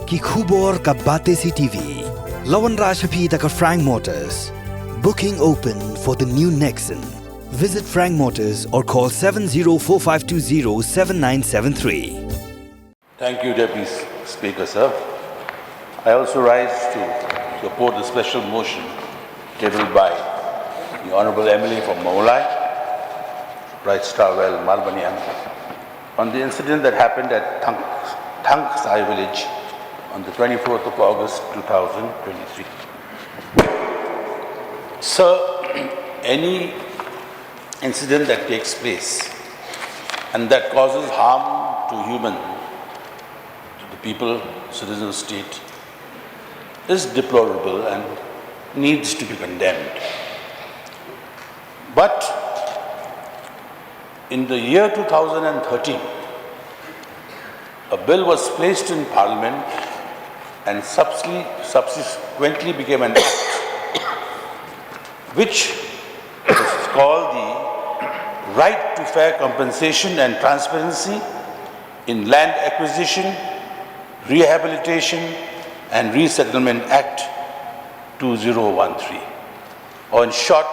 कि khubor ka bate si TV. Lawan Rashapi taka Frank Motors. Booking open for the new Nexon. Visit Frank Motors or call 7045207973. Thank you, Deputy Speaker, sir. I also rise to support the special motion tabled by the Honourable MLA from Maulai, Bright Starwell, Malbanian, on the incident that happened at Thangsai village on the 24th of August 2023. Sir, any incident that takes place and that causes harm to the people, citizens of the state, is deplorable and needs to be condemned. But in the year 2013, a bill was placed in Parliament and subsequently became an act, which is called the Right to Fair Compensation and Transparency in Land Acquisition, Rehabilitation and Resettlement Act 2013, or in short,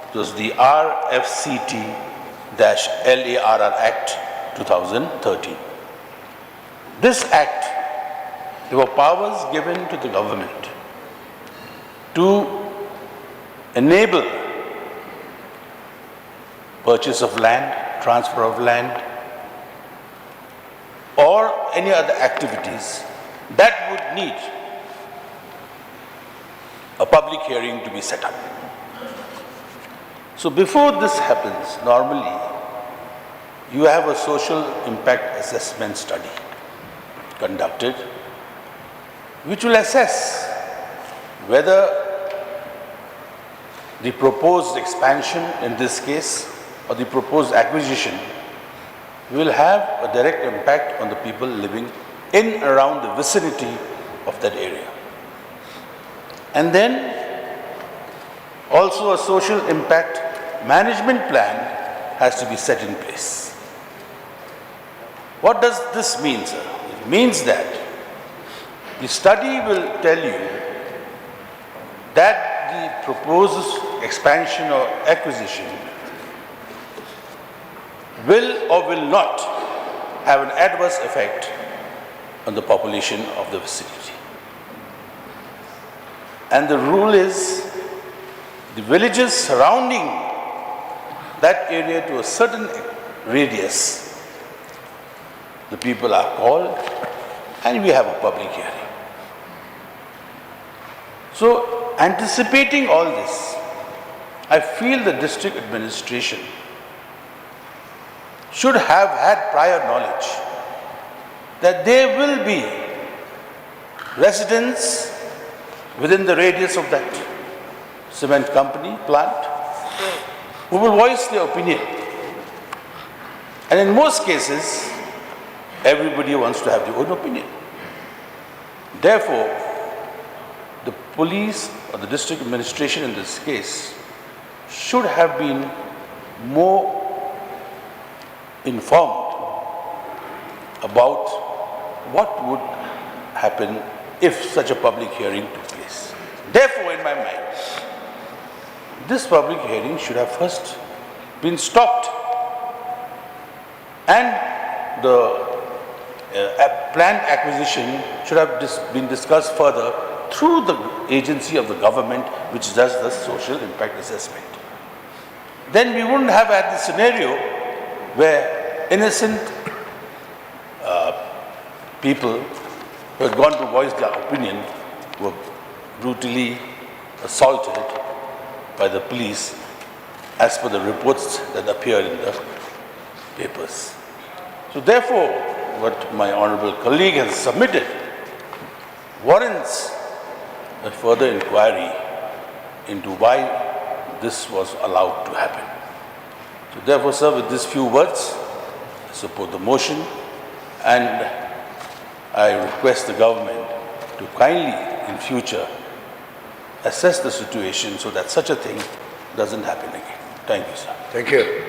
it was the RFCT-LARR Act 2013. This act, there were powers given to the government to enable purchase of land, transfer of land, or any other activities that would need a public hearing to be set up. So before this happens, normally you have a social impact assessment study conducted, which will assess whether the proposed expansion in this case or the proposed acquisition will have a direct impact on the people living in and around the vicinity of that area. And then also a social impact management plan has to be set in place. What does this mean, sir? It means that the study will tell you that the proposed expansion or acquisition will or will not have an adverse effect on the population of the vicinity. And the rule is the villages surrounding that area to a certain radius, the people are called and we have a public hearing. So, anticipating all this, I feel the district administration should have had prior knowledge that there will be residents within the radius of that cement company, plant, who will voice their opinion. And in most cases, everybody wants to have their own opinion. Therefore, the police or the district administration in this case should have been more informed about what would happen if such a public hearing took place. Therefore, in my mind, this public hearing should have first been stopped and the planned acquisition should have been discussed further through the agency of the government which does the social impact assessment. Then we wouldn't have had the scenario where innocent people who had gone to voice their opinion were brutally assaulted by the police as per the reports that appeared in the papers. So therefore, what my honourable colleague has submitted warrants a further inquiry into why this was allowed to happen. So therefore, sir, with these few words, I support the motion and I request the government to kindly in future assess the situation so that such a thing doesn't happen again. Thank you, sir. Thank you.